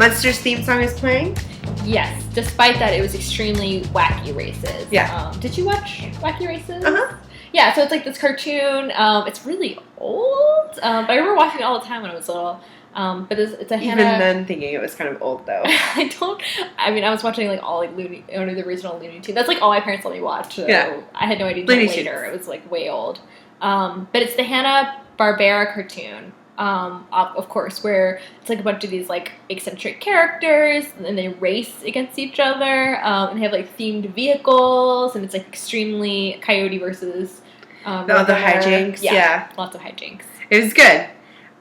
Munsters theme song is playing? Yes. Despite that, it was extremely wacky races. Yeah. Did you watch Wacky Races? Uh-huh. Yeah, so it's like this cartoon. It's really old, but I remember watching it all the time when I was little. But it's a Hannah... Even then thinking it was kind of old, though. I was watching like all like only the original Looney Tunes. That's like all my parents let me watch. So yeah. I had no idea until later. It was like way old. But it's the Hanna-Barbera cartoon. Of course, where it's like a bunch of these like eccentric characters, and they race against each other, and they have like themed vehicles, and it's like extremely Coyote versus the hijinks. Yeah, lots of hijinks. It was good.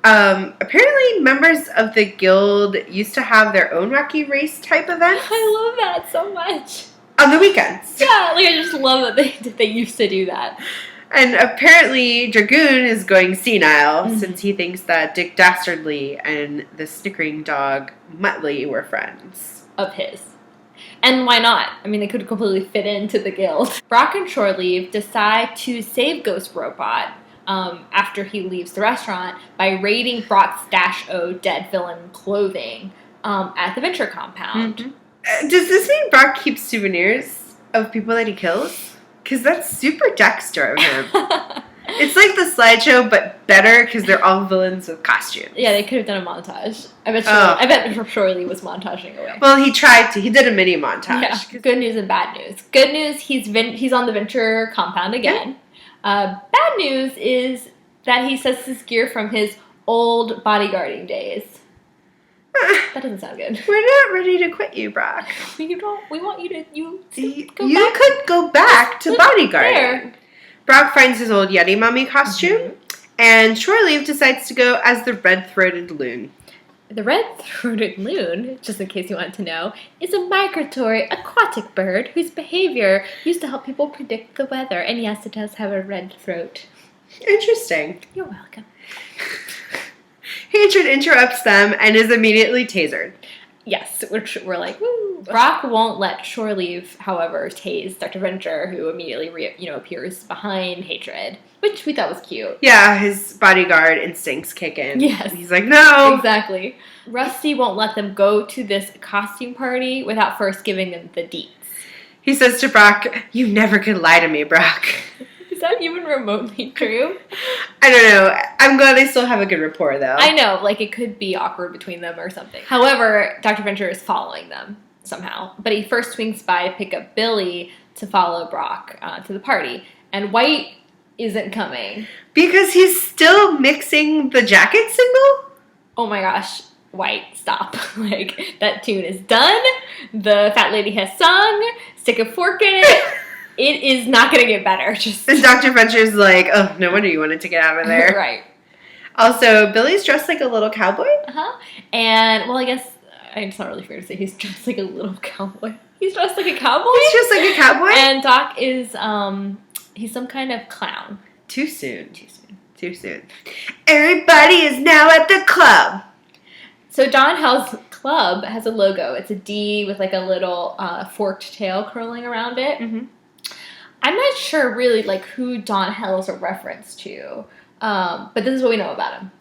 Apparently, members of the guild used to have their own wacky race type events. I love that so much. On the weekends. Yeah, like I just love that they used to do that. And apparently Dragoon is going senile since he thinks that Dick Dastardly and the snickering dog Muttley were friends. Of his. And why not? I mean, they could completely fit into the guild. Brock and Shoreleave decide to save Ghost Robot after he leaves the restaurant by raiding Brock's stash of dead villain clothing at the Venture compound. Mm-hmm. Does this mean Brock keeps souvenirs of people that he kills? Because that's super Dexter of him. It's like the slideshow, but better because they're all villains with costumes. Yeah, they could have done a montage. I bet Shoreleave was montaging away. Well, he tried to. He did a mini montage. Yeah. Good news and bad news. Good news, he's on the Venture compound again. Bad news is that he sets his gear from his old bodyguarding days. That doesn't sound good. We're not ready to quit you, Brock. We want you to could go back to bodyguarding. There. Brock finds his old Yeti Mummy costume, and Shoreleave decides to go as the red-throated loon. The red-throated loon, just in case you want to know, is a migratory aquatic bird whose behavior used to help people predict the weather. And yes, it does have a red throat. Interesting. You're welcome. Hatred interrupts them and is immediately tasered. Yes, we're like, woo. Brock won't let Shoreleave, however, tase Dr. Venture, who immediately appears behind Hatred, which we thought was cute. Yeah, his bodyguard instincts kick in. Yes. He's like, no. Exactly. Rusty won't let them go to this costume party without first giving them the deets. He says to Brock, you never could lie to me, Brock. Is that even remotely true? I don't know. I'm glad they still have a good rapport, though. I know. Like, it could be awkward between them or something. However, Dr. Venture is following them somehow. But he first swings by to pick up Billy to follow Brock to the party. And White isn't coming. Because he's still mixing the jacket single? Oh my gosh. White, stop. Like, that tune is done. The fat lady has sung. Stick a fork in it. It is not going to get better. And Dr. Venture's like, oh, no wonder you wanted to get out of there. Right. Also, Billy's dressed like a little cowboy. Uh-huh. And, well, I guess it's not really fair to say he's dressed like a little cowboy. He's dressed like a cowboy? He's dressed like a cowboy? And Doc is, he's some kind of clown. Too soon. Everybody is now at the club. So Don Hell's club has a logo. It's a D with like a little forked tail curling around it. Mm-hmm. I'm not sure really like who Don Hell is a reference to, but this is what we know about him.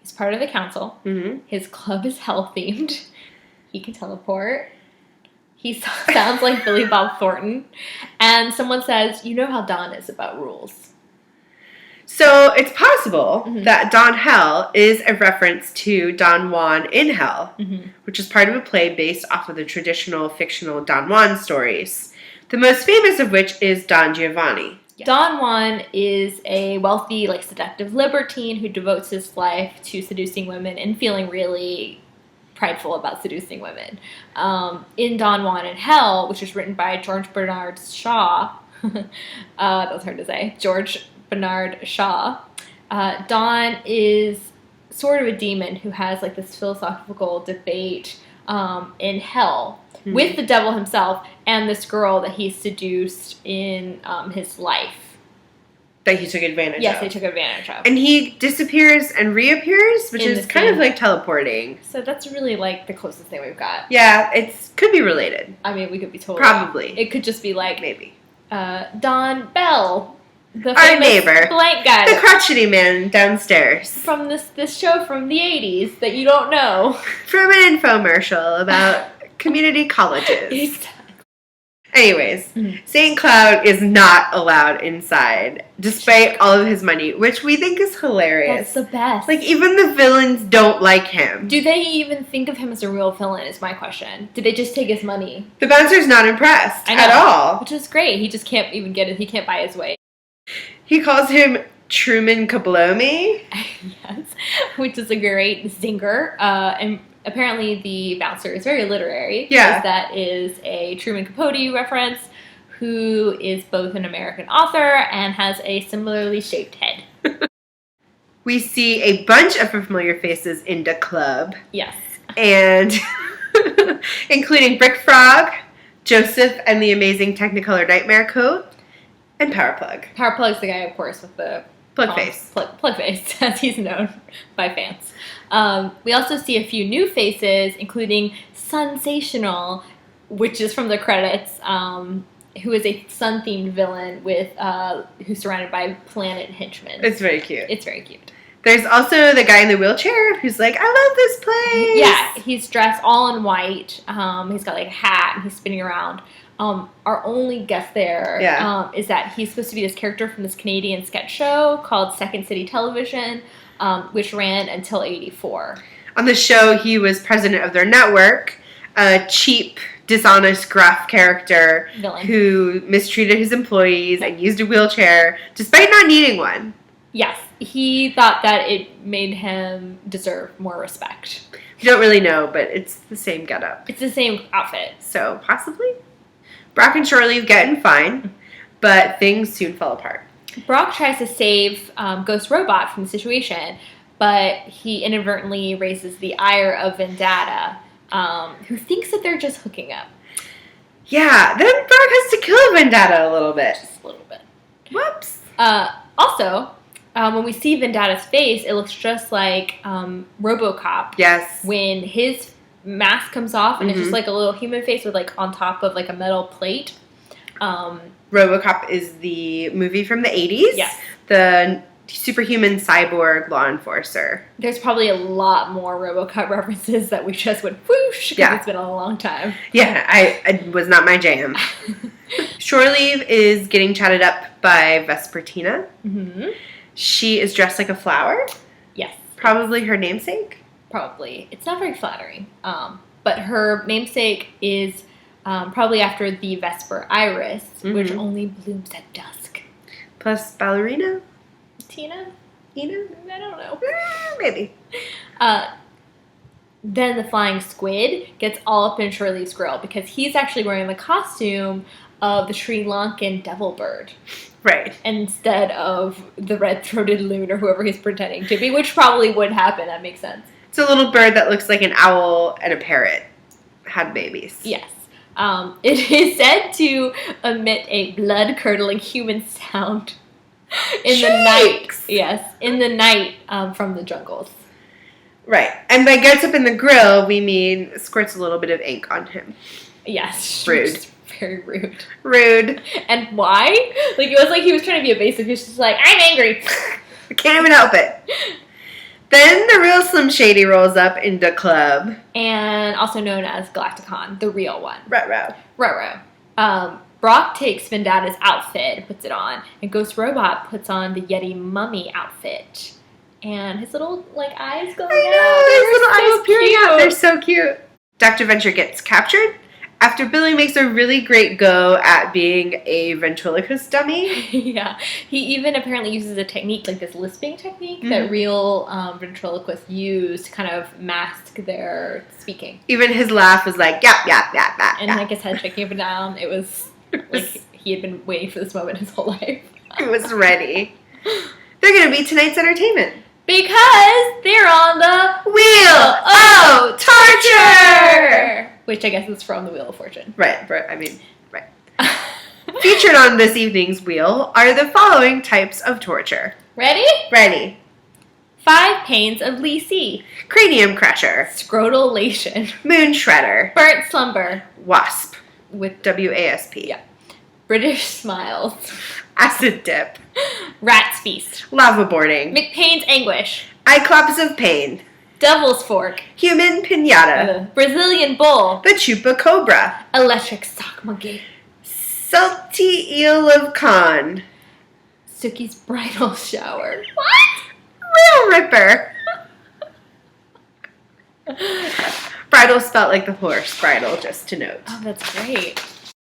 He's part of the council. Mm-hmm. His club is hell-themed. He can teleport. He sounds like Billy Bob Thornton. And someone says, you know how Don is about rules. So it's possible that Don Hell is a reference to Don Juan in Hell, which is part of a play based off of the traditional fictional Don Juan stories. The most famous of which is Don Giovanni. Yeah. Don Juan is a wealthy, like, seductive libertine who devotes his life to seducing women and feeling really prideful about seducing women. In Don Juan in Hell, which was written by George Bernard Shaw, that was hard to say, George Bernard Shaw, Don is sort of a demon who has, like, this philosophical debate in hell with the devil himself and this girl that he seduced in his life. That he took advantage of. Yes, he took advantage of. And he disappears and reappears, which is kind of like teleporting. So that's really like the closest thing we've got. Yeah, it could be related. I mean, we could be totally... Probably. It could just be like... Maybe. Don Bell The Our famous neighbor. blank guy. The crotchety man downstairs. From this show from the 80s that you don't know. From an infomercial about community colleges. Anyways, St. Cloud is not allowed inside, despite all of his money, which we think is hilarious. That's the best. Like, even the villains don't like him. Do they even think of him as a real villain, is my question. Did they just take his money? The bouncer's not impressed I know, at all. which is great. He just can't even get it. He can't buy his way. He calls him Truman Kablomi. Yes, which is a great zinger. And apparently the bouncer is very literary. Yeah. Because that is a Truman Capote reference, who is both an American author and has a similarly shaped head. We see a bunch of familiar faces in the club. Yes. And including Brick Frog, Joseph and the amazing Technicolor Nightmare coat, and Powerplug. Powerplug's the guy, of course, with the Plug face. Plug face, as he's known by fans. We also see a few new faces, including Sensational, which is from the credits, who is a sun-themed villain who's surrounded by planet henchmen. It's very cute. It's very cute. There's also the guy in the wheelchair who's like, I love this place. Yeah, he's dressed all in white. He's got like a hat and he's spinning around. Our only guess there is that he's supposed to be this character from this Canadian sketch show called Second City Television, which ran until '84. On the show, he was president of their network, a cheap, dishonest, gruff character Villain. who mistreated his employees and used a wheelchair despite not needing one. Yes, he thought that it made him deserve more respect. We don't really know, but it's the same getup. It's the same outfit. So, possibly? Brock and Shore leave getting fine, but things soon fall apart. Brock tries to save Ghost Robot from the situation, but he inadvertently raises the ire of Vendetta, who thinks that they're just hooking up. Yeah, then Brock has to kill Vendetta a little bit. Just a little bit. Whoops. Also, when we see Vendetta's face, it looks just like RoboCop. Yes. When his mask comes off and it's just like a little human face with like on top of like a metal plate. RoboCop is the movie from the 80s. Yes. The superhuman cyborg law enforcer. There's probably a lot more RoboCop references that we just went whoosh because it's been a long time. Yeah, I was not my jam. Shore Leave is getting chatted up by Vespertina. Mm-hmm. She is dressed like a flower. Yes. Probably her namesake. Probably. It's not very flattering. But her namesake is probably after the Vesper Iris, which only blooms at dusk. Plus ballerina? Tina? Tina? I don't know. Maybe. Then the flying squid gets all up in Shore Leave's grill because he's actually wearing the costume of the Sri Lankan devil bird. Right. Instead of the red-throated loon or whoever he's pretending to be, which probably would happen. That makes sense. It's a little bird that looks like an owl and a parrot had babies. Yes. It is said to emit a blood-curdling human sound in the night. Yes, in the night from the jungles. Right. And by gets up in the grill, we mean squirts a little bit of ink on him. Yes. Rude. Very rude. Rude. And why? Like, it was like he was trying to be evasive. He was just like, I'm angry. I can't even help it. Then the real Slim Shady rolls up in the club. And also known as Galacticon, the real one. Ruh-roh. Ruh-roh. Brock takes Vendetta's outfit and puts it on. And Ghost Robot puts on the Yeti mummy outfit. And his little, like, eyes go out. I know, his little eyes peering out. They're cute. so cute. Dr. Venture gets captured after Billy makes a really great go at being a ventriloquist dummy. Yeah. He even apparently uses a technique, like this lisping technique, that real ventriloquists use to kind of mask their speaking. Even his laugh was like, yap, yap, yap, yap. And like his head shaking up and down. It was like he had been waiting for this moment his whole life. He was ready. They're going to be tonight's entertainment. Because they're on the Wheel of Torture! Which I guess is from the Wheel of Fortune. Right. Featured on this evening's wheel are the following types of torture. Ready? Ready. 5 pains of Lisi. Cranium crusher. Scrotolation. Moon shredder. Burnt slumber. Wasp. With W-A-S-P. Yeah. British Smiles. Acid Dip. Rat's Feast. Lava Boarding. McPain's Anguish. Cyclops of Pain. Devil's Fork. Human Pinata. Brazilian Bull. The Chupa Cobra. Electric Sock Monkey. Salty Eel of Con. Suki's Bridal Shower. What? Real Ripper. Bridal spelt like the horse bridle, just to note. Oh, that's great.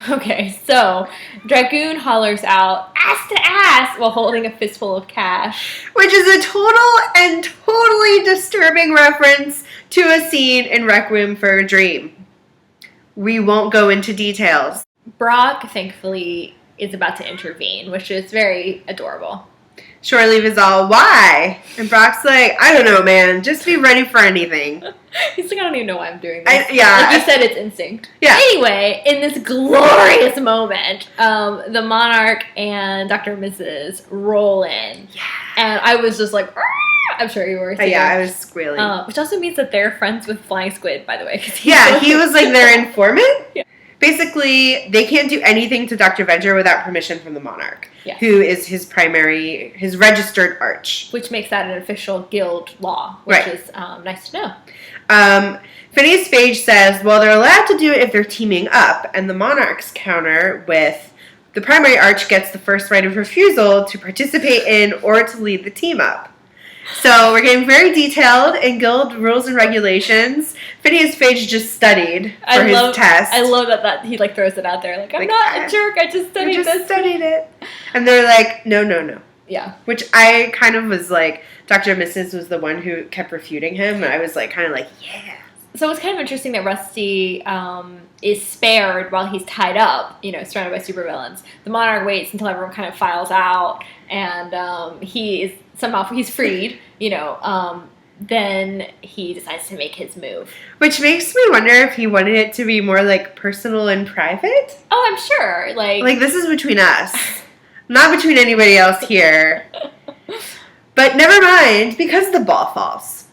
Okay, so Dragoon hollers out, ass to ass, while holding a fistful of cash. Which is a total and totally disturbing reference to a scene in Requiem for a Dream. We won't go into details. Brock, thankfully, is about to intervene, which is very adorable. Shore Leave is all, why? And Brock's like, I don't know, man. Just be ready for anything. He's like, I don't even know why I'm doing this. Yeah. Like you said, it's instinct. Yeah. Anyway, in this glorious moment, the Monarch and Dr. and Mrs. roll in. Yeah. And I was just like, Arr! I'm sure you were too. Yeah, I was squealing. Which also means that they're friends with Flying Squid, by the way. Yeah, he was like their informant. Yeah. Basically, they can't do anything to Dr. Venture without permission from the Monarch, who is his registered arch. Which makes that an official guild law, which is nice to know. Phineas Phage says, well, they're allowed to do it if they're teaming up, and the Monarchs counter with the primary arch gets the first right of refusal to participate in or to lead the team up. So we're getting very detailed in guild rules and regulations. Phineas Phage just studied for his test. I love that he like throws it out there. Like, I'm not a jerk. I just studied it. And they're like, no. Yeah. Which I kind of was like, Dr. and Mrs. was the one who kept refuting him. And I was like, kind of like, yeah. So it's kind of interesting that Rusty is spared while he's tied up, surrounded by supervillains. The Monarch waits until everyone kind of files out, and he's freed, then he decides to make his move. Which makes me wonder if he wanted it to be more, like, personal and private. Oh, I'm sure. Like, this is between us. Not between anybody else here. But never mind, because the ball falls.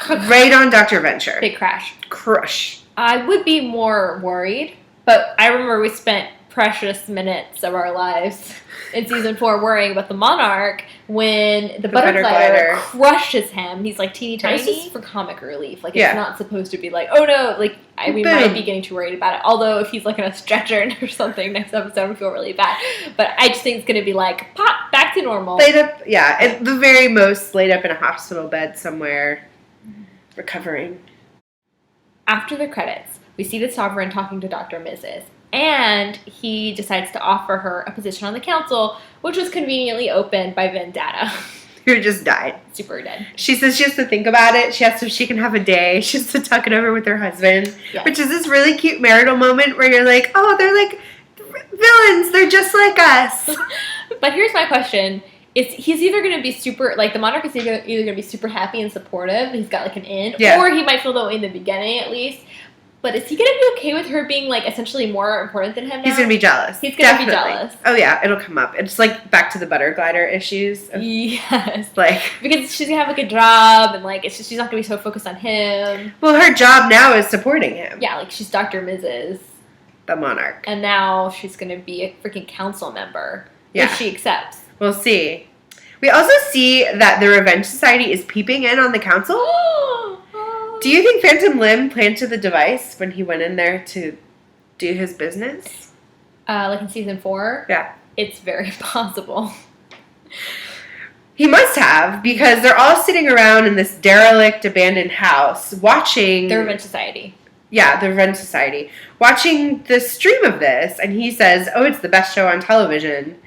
Right on Dr. Venture. Big crash. Crush. I would be more worried, but I remember we spent precious minutes of our lives in season 4 worrying about the Monarch when the butter glider crushes him. He's like teeny tiny. It's just for comic relief. Like, it's not supposed to be like, oh no, like, we might be getting too worried about it. Although if he's like in a stretcher or something next episode, I feel really bad. But I just think it's going to be like, pop, back to normal. Laid up, at the very most, laid up in a hospital bed somewhere, recovering. After the credits, we see the Sovereign talking to Dr. Mrs., and he decides to offer her a position on the council, which was conveniently opened by Vendetta. Who just died. Super dead. She says she has to think about it. She asks if she can have a day. She has to talk it over with her husband. Yeah. Which is this really cute marital moment where you're like, oh, they're like villains. They're just like us. But here's my question. He's either going to be super, like, the Monarch is either going to be super happy and supportive, he's got, like, an in, or he might feel that way in the beginning, at least. But is he going to be okay with her being, like, essentially more important than him now? He's going to be jealous. He's going to be jealous. Oh, yeah, it'll come up. It's, like, back to the butter glider issues. Yes. Like, because she's going to have a good job, and, like, it's just, she's not going to be so focused on him. Well, her job now is supporting him. Yeah, like, she's Dr. Mrs. The Monarch. And now she's going to be a freaking council member. Yeah. If she accepts. We'll see. We also see that the Revenge Society is peeping in on the council. Do you think Phantom Limb planted the device when he went in there to do his business? Like in season 4? Yeah. It's very possible. He must have, because they're all sitting around in this derelict, abandoned house watching... The Revenge Society. Yeah, the Revenge Society. Watching the stream of this, and he says, oh, it's the best show on television,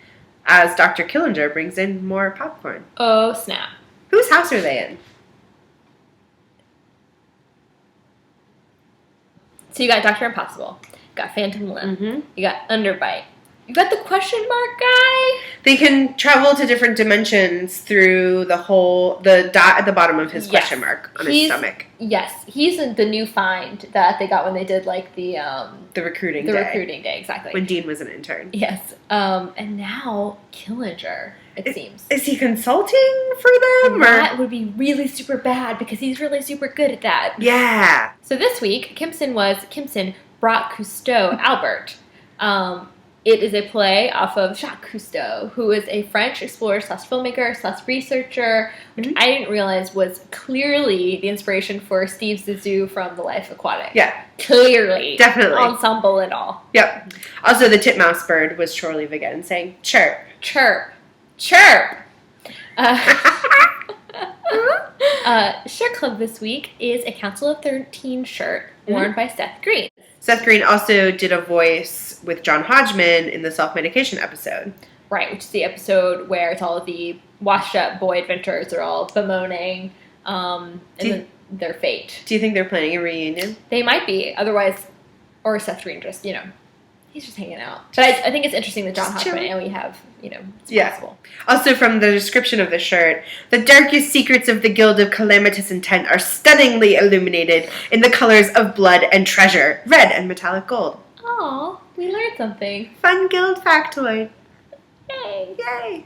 as Dr. Killinger brings in more popcorn. Oh, snap. Whose house are they in? So you got Dr. Impossible. You got Phantom Limb. Mm-hmm. You got Underbite. You got the question mark guy? They can travel to different dimensions through the dot at the bottom of his question mark on his stomach. Yes. He's the new find that they got when they did, like, the recruiting day. The recruiting day, exactly. When Dean was an intern. Yes. And now Killinger, it seems. Is he consulting for them? That would be really super bad because he's really super good at that. Yeah. So this week, Kimson brought Cousteau, Albert. It is a play off of Jacques Cousteau, who is a French explorer / filmmaker / researcher, which I didn't realize was clearly the inspiration for Steve Zissou from The Life Aquatic. Yeah. Clearly. Definitely. Ensemble and all. Yep. Also, the titmouse bird was Chorley Vigen saying, chirp. Chirp. Chirp! Shirt Club this week is a Council of 13 shirt worn by Seth Green. Seth Green also did a voice with John Hodgman in the self-medication episode. Right, which is the episode where it's all of the washed-up boy adventurers are all bemoaning their fate. Do you think they're planning a reunion? They might be. Otherwise, or Seth Green just, he's just hanging out. But I think it's interesting that John Hodgman and we have, it's possible. Also, from the description of the shirt, the darkest secrets of the Guild of Calamitous Intent are stunningly illuminated in the colors of blood and treasure, red and metallic gold. Aw, we learned something. Fun guild factoid. Yay. Yay.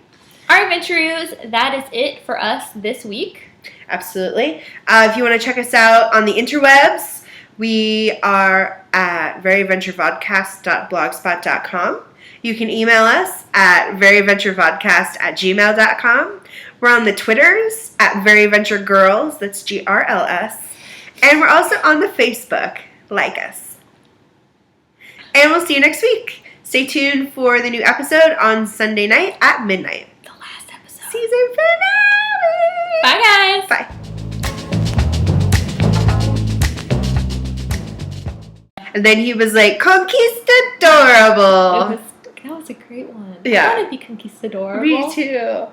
All right, Venturoos, that is it for us this week. Absolutely. If you want to check us out on the interwebs, we are at veryventurevodcast.blogspot.com. You can email us at veryventurevodcast@gmail.com. We're on the Twitters at veryventuregirls, that's GRLS. And we're also on the Facebook. Like us. And we'll see you next week. Stay tuned for the new episode on Sunday night at midnight. The last episode. Season finale! Bye, guys! Bye. And then he was like, conquistadorable. That was a great one. Yeah. I want to be conquistadorable. Me too.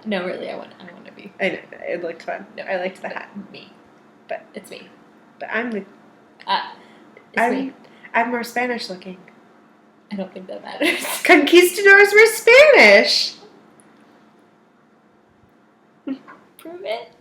No, really, I want to be. I know, it looked fun. No, I liked the hat. Me. But It's me. But I'm It's me. I'm more Spanish looking. I don't think that matters. Conquistadors were Spanish. Prove it.